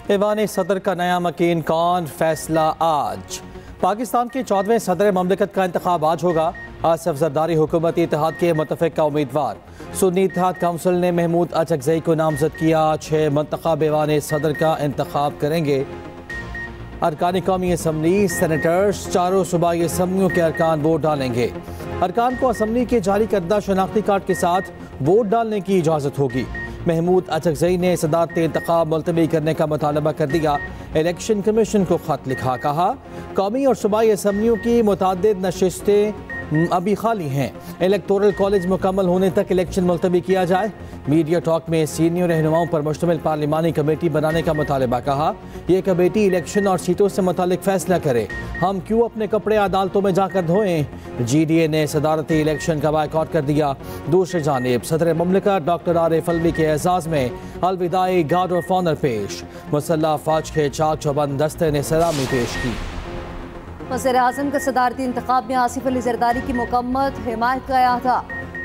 Ivan सदर का नया मकीन कौन, फैसला आज। पाकिस्तान के 14वें सदर ममलिकत का इंतखाब आज होगा। आसिफ जरदारी हुकूमती इत्तेहाद के मुतफ़िक़ा उम्मीदवार। सुन्नी इत्तेहाद काउंसिल ने महमूद अचकज़ई को नामज़द किया। 6 मुंतख़ब ईवान सदर का इंतखाब करेंगे। अरकान कौमी असम्बली, सेनेटर्स, चारों सूबाई असम्बलियों के अरकान वोट डालेंगे। अरकान को असम्बली के जारी करदा शनाख्ती कार्ड के साथ वोट डालने की इजाज़त होगी। महमूद अचकज़ई ने सदारती इंतखाब मुलतवी करने का मुतालबा कर दिया। इलेक्शन कमीशन को खत लिखा, कहा कौमी और सूबाई असम्बलियों की मुतअद्दिद नशिस्तें अभी खाली हैं। इलेक्टोरल कॉलेज मुकम्मल होने तक इलेक्शन मुलतवी किया जाए। मीडिया टॉक में सीनियर रहनुमाओं पर मुश्तमिल पार्लिमानी कमेटी बनाने का मुतालबा, कहा यह कमेटी इलेक्शन और सीटों से मुतालिक फैसला करे। हम क्यों अपने कपड़े अदालतों में जाकर धोएं। GDA ने सदारती इलेक्शन का बायकॉट कर दिया। दूसरी जानिब सदर ममलिकत डॉक्टर आरिफ अलवी के एजाज़ में अलविदाई गार्ड ऑफ ऑनर पेश। मुसल्लह अफवाज के चाक चौबंद दस्ते ने सलामी पेश की। वज़ीर-ए-आज़म के सदारती इंतखाब में आसिफ अली जरदारी की मुकम्मल हिमायत का आया था।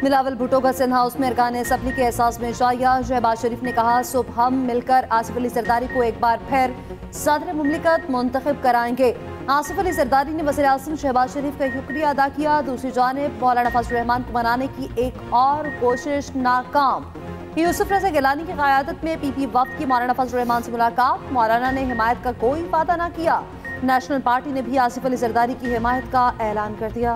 बिलावल भुट्टो का सिंध हाउस में अरकान असम्बली के एहसास में शाया। शहबाज शरीफ ने कहा सुबह हम मिलकर आसिफ अली जरदारी को एक बार फिर सदर मुमलिकत मुंतखब कराएंगे। आसिफ अली जरदारी ने वज़ीर-ए-आज़म शहबाज शरीफ का शुक्रिया अदा किया। दूसरी जानिब मौलाना फजल रहमान को मनाने की एक और कोशिश नाकाम। यूसुफ रज़ा गिलानी की क़यादत में PP वफ़द की मौलाना फजल रहमान से मुलाकात। मौलाना ने हिमायत का कोई वादा न किया। नेशनल पार्टी ने भी आसिफ अली जरदारी की हिमायत का ऐलान कर दिया।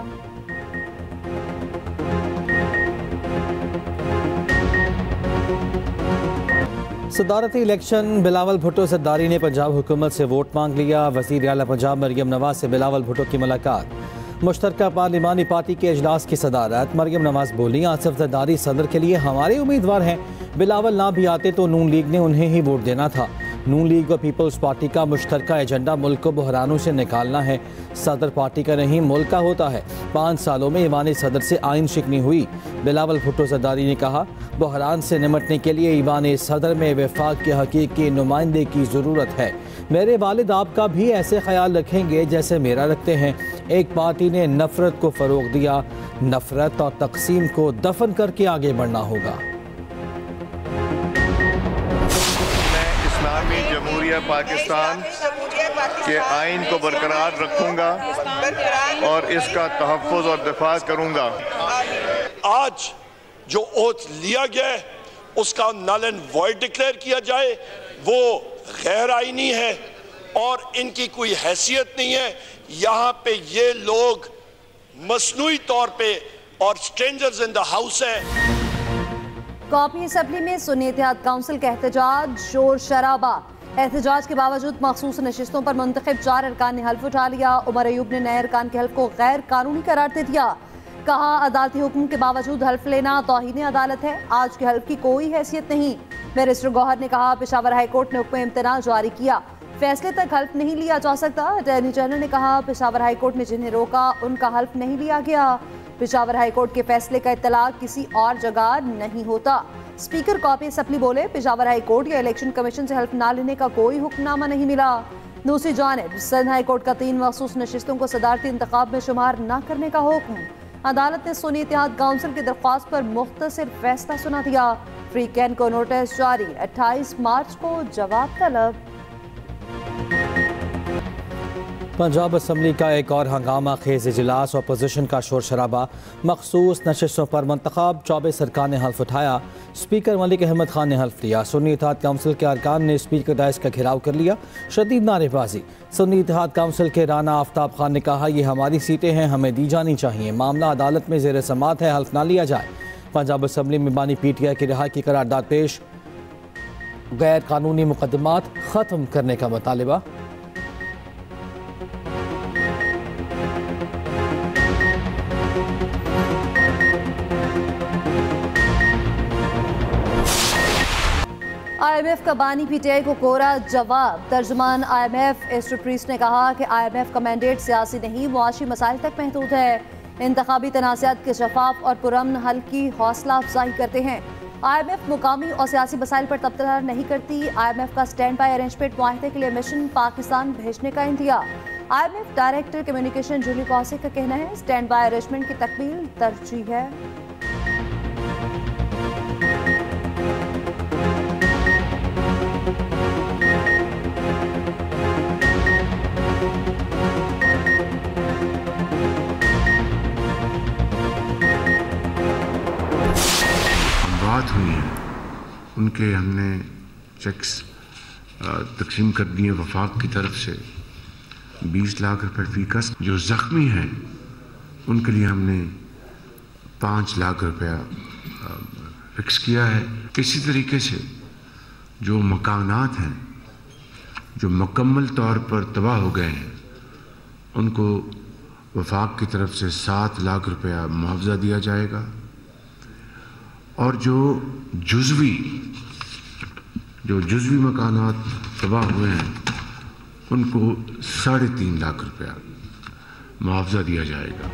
सदारती इलेक्शन, बिलावल भुट्टो जरदारी ने पंजाब हुकूमत से वोट मांग लिया। वज़ीर आला पंजाब मरियम नवाज से बिलावल भुट्टो की मुलाकात। मुश्तरका पार्लिमानी पार्टी के इजलास की सदारत मरियम नवाज बोली आसिफ जरदारी सदर के लिए हमारे उम्मीदवार हैं। बिलावल ना भी आते तो नून लीग ने उन्हें ही वोट देना था। नून लीग और पीपल्स पार्टी का मुश्तरका एजेंडा मुल्क को बहरानों से निकालना है। सदर पार्टी का नहीं मुल्क का होता है। 5 सालों में ईवान सदर से आइन शिकनी हुई। बिलावल भुट्टो जरदारी ने कहा बहरान से निमटने के लिए ईवान सदर में वफाक के हकीकी नुमाइंदे की ज़रूरत है। मेरे वालिद आपका भी ऐसे ख्याल रखेंगे जैसे मेरा रखते हैं। एक पार्टी ने नफरत को फ़रोग दिया, नफरत और तकसीम को दफन करके आगे बढ़ना होगा। इस्लामी जमहूरिया पाकिस्तान के आइन को बरकरार रखूंगा और इसका तहफ़्फ़ुज़ और दिफा करूंगा। आज जो ओथ लिया गया है उसका नल एंड वॉइड डिक्लेयर किया जाए, वो गैर आइनी है और इनकी कोई हैसियत नहीं है। यहाँ पे ये लोग मसनूई तौर पे और स्ट्रेंजर्स इन द हाउस है। कौमी असम्बली में सुन्नी इत्तेहाद काउंसिल का एहतजाज, शोर शराबा। एहतजाज के बावजूद मखसूस नशिस्तों पर मुंतखब 4 अरकान ने हल्फ उठा लिया। उमर अयूब ने नए अरकान के हल्फ को गैर कानूनी करार दे दिया। कहा अदालती हुक्म के बावजूद हल्फ लेना तौहीन अदालत है। आज के हल्फ की कोई हैसियत नहीं। बैरिस्टर गौहर ने कहा पेशावर हाई कोर्ट ने हुक्म इम्तना जारी किया, फैसले तक हल्फ नहीं लिया जा सकता। अटॉर्नी जनरल ने कहा पेशावर हाई कोर्ट ने जिन्हें रोका उनका हल्फ नहीं लिया गया। पेशावर हाई कोर्ट के फैसले का इत्तलाक किसी और जगह नहीं होता। स्पीकर कौमी असम्बली बोले पेशावर हाई कोर्ट या इलेक्शन कमीशन से हल्फ ना लेने का कोई हुक्मनामा नहीं मिला। दूसरी जानिब सिंध हाई कोर्ट का 3 मखसूस नशिस्तों को सदारती इंतखाब में शुमार न करने का हुक्म। अदालत ने सुन्नी इत्तेहाद काउंसिल की दरख्वास्त पर मुख्तसर फैसला सुना दिया। फ्री कैन को नोटिस जारी, 28 मार्च को जवाब तलब। पंजाब असम्बली का एक और हंगामा खेज इजलास, अपोजिशन का शोर शराबा। मखसूस नशिस्तों पर मुंतखब 24 अरकान ने हल्फ उठाया। स्पीकर मलिक अहमद खान ने हल्फ लिया। सुन्नी इत्तेहाद काउंसिल के अरकान ने स्पीकर दाइस का घेराव कर लिया। शदीद नारेबाजी। सुन्नी इत्तेहाद काउंसिल के राना आफ्ताब खान ने कहा ये हमारी सीटें हैं, हमें दी जानी चाहिए। मामला अदालत में ज़ेर समात है, हल्फ ना लिया जाए। पंजाब असम्बली में बानी PTI की रिहाई की करारदाद पेश। गैर कानूनी मुकदमात ख़त्म करने का मुतालिबा। IMF का बानी PTI को कोरा जवाब। तर्जुमान IMF एस्टर प्रीस ने कहा कि IMF का मैंडेट सियासी नहीं, मुआशी मसाइल तक महदूद है। इंतखाबी तनाज़ात के शफाफ और पुरअमन हल की हौसला अफजाई करते हैं। IMF मुकामी और सियासी मसाइल पर तबदला नहीं करती। IMF का स्टैंड बाई अरेंजमेंट मुआहदे के लिए मिशन पाकिस्तान भेजने का इंतज़ार। IMF director communication Jully Kaushik का कहना है स्टैंड बाई अरेंजमेंट की तकमील तरजीह है। मुलाकात हुई है उनके हमने चेक्स तकसीम कर दिए वफाक की तरफ से 20 लाख रुपए फीकस। जो ज़ख्मी हैं उनके लिए हमने 5 लाख रुपया फिक्स किया है। इसी तरीके से जो मकानात हैं जो मुकम्मल तौर पर तबाह हो गए हैं उनको वफाक की तरफ से 7 लाख रुपया मुआवजा दिया जाएगा और जो जुज़वी मकानात तबाह हुए हैं उनको 3.5 लाख रुपया मुआवजा दिया जाएगा।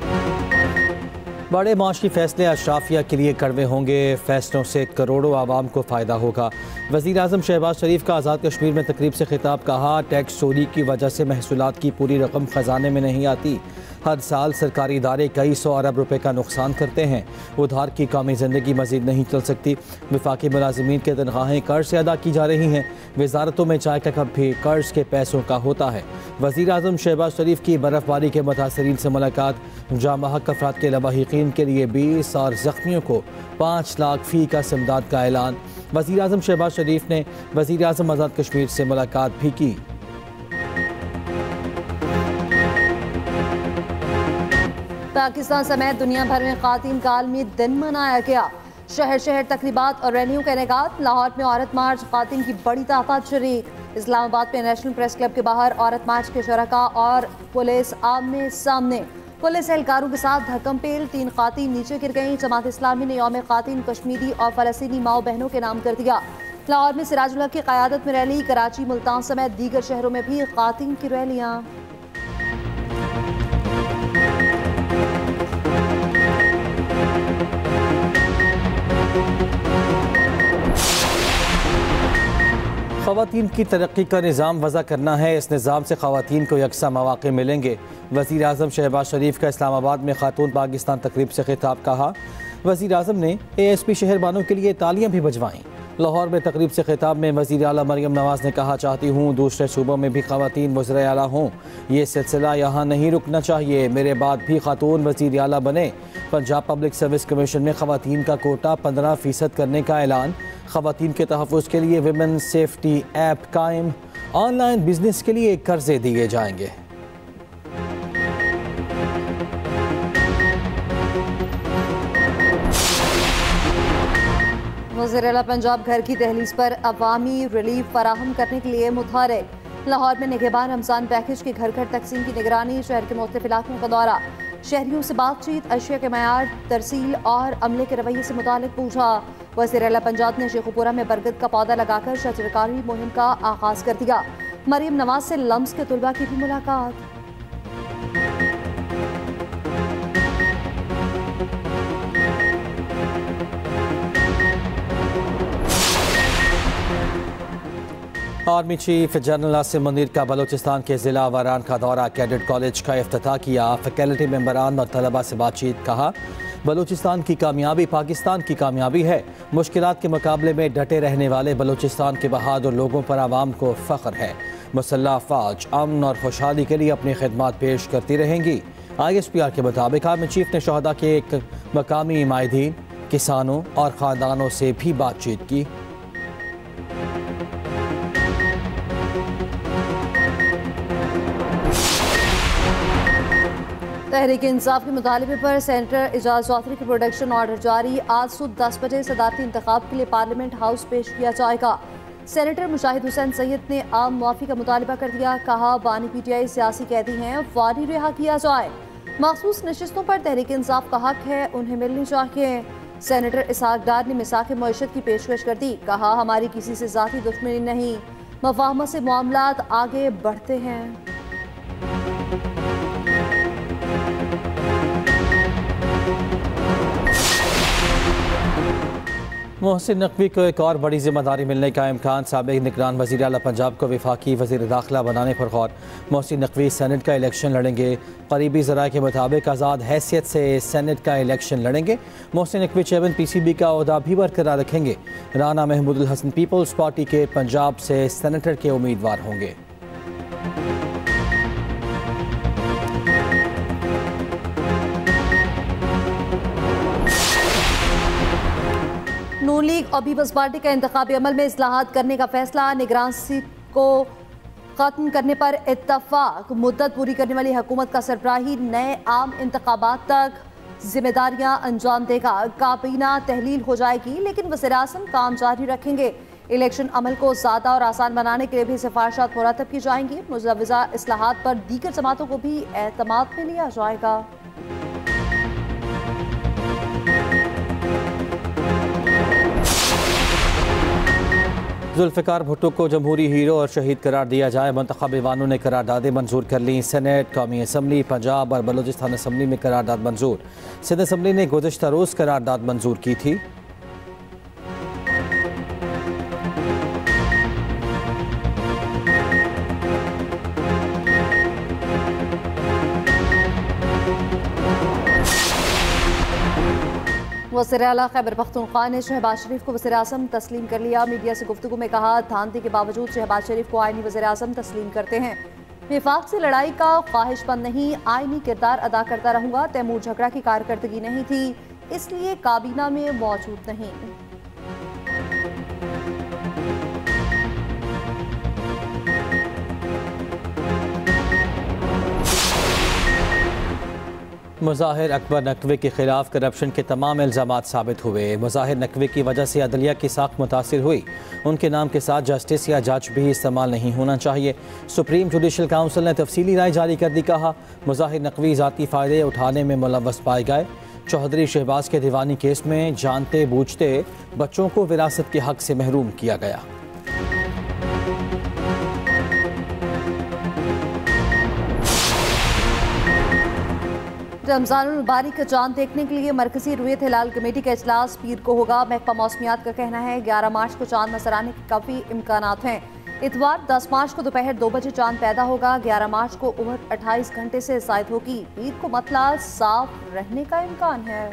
बड़े माशी फैसले अशराफिया के लिए कड़वे होंगे, फैसलों से करोड़ों आवाम को फ़ायदा होगा। वज़ीर आज़म शहबाज शरीफ का आज़ाद कश्मीर में तकरीब से खिताब। कहा, टैक्स चोरी की वजह से महसूलात की पूरी रकम ख़जाने में नहीं आती। हर साल सरकारी इदारे कई 100 अरब रुपए का नुकसान करते हैं। उधार की कौमी ज़िंदगी मज़ीद नहीं चल सकती। वफाकी मुलाजिमीन की तनख्वाहें कर्ज से अदा की जा रही हैं। वजारतों में चाय का कप भी कर्ज के पैसों का होता है। वज़ीर आज़म शहबाज शरीफ की बर्फ़बारी के मुतासरीन से मुलाकात। जाम बहक अफराद के लवाहिकीन के लिए 20 और ज़ख्मियों को 5 लाख फ़ी का इमदाद का ऐलान। वज़ीर आज़म शहबाज शरीफ ने वज़ीर आज़म आज़ाद कश्मीर से मुलाकात भी की। पाकिस्तान समेत दुनिया भर में ख़वातीन का आलमी दिन मनाया गया। शहर शहर तकरीबात और रैलियों का इनेकाद। लाहौर में औरत मार्च, ख़वातीन की बड़ी तादाद शरीक। इस्लामाबाद में नेशनल प्रेस क्लब के बाहर औरत मार्च के शुरका और पुलिस आमने सामने। पुलिस एहलकारों के साथ धक्कम पेल, 3 ख़वातीन नीचे गिर गईं। जमात इस्लामी ने यौम ख़वातीन कश्मीरी और फ़लस्तीनी माओ बहनों के नाम कर दिया। लाहौर में सिराजुल हक की क़यादत में रैली। कराची, मुल्तान समेत दीगर शहरों में भी ख़वातीन की रैलियाँ। ख़वातीन की तरक्की का निज़ाम वज़ा करना है। इस निज़ाम से ख़वातीन को यकसा मौक़े मिलेंगे। वज़ीर आज़म शहबाज शरीफ का इस्लामाबाद में खातून पाकिस्तान तकरीब से खिताब। कहा, वज़ीर आज़म ने ASP शहरबानों के लिए तालियां भी बजवाईं। लाहौर में तकरीब से खिताब में वज़ीर आला मरियम नवाज़ ने कहा, चाहती हूँ दूसरे सूबों में भी ख़वातीन वज़ीर आला हों। ये सिलसिला यहाँ नहीं रुकना चाहिए। मेरे बाद भी खातून वज़ीर आला बने। पंजाब पब्लिक सर्विस कमीशन में ख़वातीन का कोटा 15% करने का ऐलान। ख़वातीन के तहफ़्फ़ुज़ के लिए विमेन सेफ्टी ऐप कायम। ऑनलाइन बिजनेस के लिए कर्जे दिए जाएंगे। वज़ीर आला पंजाब घर की दहलीज पर अवामी रिलीफ फराहम करने के लिए मुतहरिक। लाहौर में निगहबान रमज़ान पैकेज की घर घर तकसीम की निगरानी। शहर के मुख्तलिफ इलाकों का दौरा। शहरियों से बातचीत। अशिया के मयार, तरसील और अमले के रवैये से मुतालिक पूछा। वज़ीर आला पंजाब ने शेखुपुरा में बरगद का पौधा लगाकर शजरकारी मुहिम का आगाज कर दिया। मरियम नवाज से लम्स के तुलबा की भी मुलाकात। Army chief general Asim Munir का बलूचिस्तान के ज़िला वारान का दौरा। कैडेट कॉलेज का इफ्तिताह किया। फैकल्टी मेंबरान और तलबा से बातचीत। कहा, बलूचिस्तान की कामयाबी पाकिस्तान की कामयाबी है। मुश्किलात के मुकाबले में डटे रहने वाले बलूचिस्तान के बहादुर लोगों पर आवाम को फ़ख्र है। मुसल्लह अफ़वाज अमन और खुशहाली के लिए अपनी खिदमत पेश करती रहेंगी। ISPR के मुताबिक आर्मी चीफ ने शहदा के एक मकामी माहिदीन, किसानों और ख़ानदानों से भी बातचीत की। तहरीक इंसाफ के मुतालबे पर सेनेटर एजाज चौधरी के प्रोडक्शन ऑर्डर जारी। आज सुबह 10 बजे सदारती इंतखाब के लिए पार्लियामेंट हाउस पेश किया जाएगा। सेनेटर मुशाहिद हुसैन सैयद ने आम मुआफ़ी का मुतालबा कर दिया। कहा, बानी PTI सियासी कैदी हैं, फौरी रिहा किया जाए। मखसूस नशिस्तों पर तहरीक इंसाफ का हक है, उन्हें मिलनी चाहिए। सेनेटर इसहाक डार ने मिसाक़ मईशत की पेशकश कर दी। कहा, हमारी किसी से ज़ाती दुश्मनी नहीं, मफाहमत से मामलात आगे बढ़ते हैं। मोहसिन नकवी को एक और बड़ी जिम्मेदारी मिलने का इम्कान। साबिक़ निगरान वज़ीर आला पंजाब को वफाकी वज़ीर दाखिला बनाने पर गौर। मोहसिन नकवी सेनेट का इलेक्शन लड़ेंगे। करीबी ज़राए के मुताबिक आज़ाद हैसियत से सेनेट का इलेक्शन लड़ेंगे। मोहसिन नकवी चेयरमैन PCB का ओहदा भी बरकरार रखेंगे। राना महमूदुल हसन पीपल्स पार्टी के पंजाब से सेनेटर के उम्मीदवार होंगे। नून लीग और पीपल्स पार्टी का इंतखाबी अमल में इस्लाहात करने का फैसला, निगरानी को खत्म करने पर इत्तफाक, मुद्दत पूरी करने वाली हुकूमत का सरबराही नए आम इंतखाबात तक जिम्मेदारियां अंजाम देगा। काबीना तहलील हो जाएगी लेकिन वज़ीर-ए-आज़म काम जारी रखेंगे। इलेक्शन अमल को ज़्यादा और आसान बनाने के लिए भी सिफारिशात मुरतब की जाएंगी। मुजव्वज़ा इस्लाहात पर दीगर जमातों को भी एतमाद में लिया जाएगा। जुल्फ़िकार भुट्टो को जमहूरी हीरो और शहीद करार दिया जाए। मुंतखब ऐवानों ने करारदादें मंजूर कर ली। सेनेट, कौमी असम्बली, पंजाब और बलूचिस्तान असम्बली में करारदाद मंजूर। सिंध असम्बली ने गुज़िश्ता रोज़ करारदाद मंजूर की थी। वज़ीर आला खैबर पख्तूनख्वा ने शहबाज शरीफ को वज़ीर-ए-आज़म तस्लीम कर लिया। मीडिया से गुफ्तगू में कहा, धांधली के बावजूद शहबाज शरीफ को आईनी वज़ीर-ए-आज़म तस्लीम करते हैं। विफाक से लड़ाई का ख्वाहिशमंद नहीं, आईनी किरदार अदा करता रहूंगा। तैमूर झगड़ा की कारकर्दगी नहीं थी, इसलिए काबीना में मौजूद नहीं। मुज़ाहिर अकबर नकवी के खिलाफ करप्शन के तमाम इल्ज़ामात साबित हुए। मुज़ाहिर नकवी की वजह से अदलिया की साख मुतासिर हुई। उनके नाम के साथ जस्टिस या जज भी इस्तेमाल नहीं होना चाहिए। सुप्रीम जुडिशल काउंसिल ने तफसीली राय जारी कर दी। कहा, मुज़ाहिर नकवी ज़ाती फ़ायदे उठाने में मुलव्वस पाए गए। चौधरी शहबाज के दीवानी केस में जानते बूझते बच्चों को विरासत के हक से महरूम किया गया। रमज़ानुल मुबारक का चांद देखने के लिए मरकजी रुयत हिलाल कमेटी का इजलास पीर को होगा। महकमा मौसमियात का कहना है 11 मार्च को चांद नजर आने के काफ़ी इम्कानात हैं। इतवार 10 मार्च को दोपहर 2 बजे चांद पैदा होगा। 11 मार्च को उम्र 28 घंटे से ज़ायद होगी। पीर को मतला साफ रहने का इम्कान है।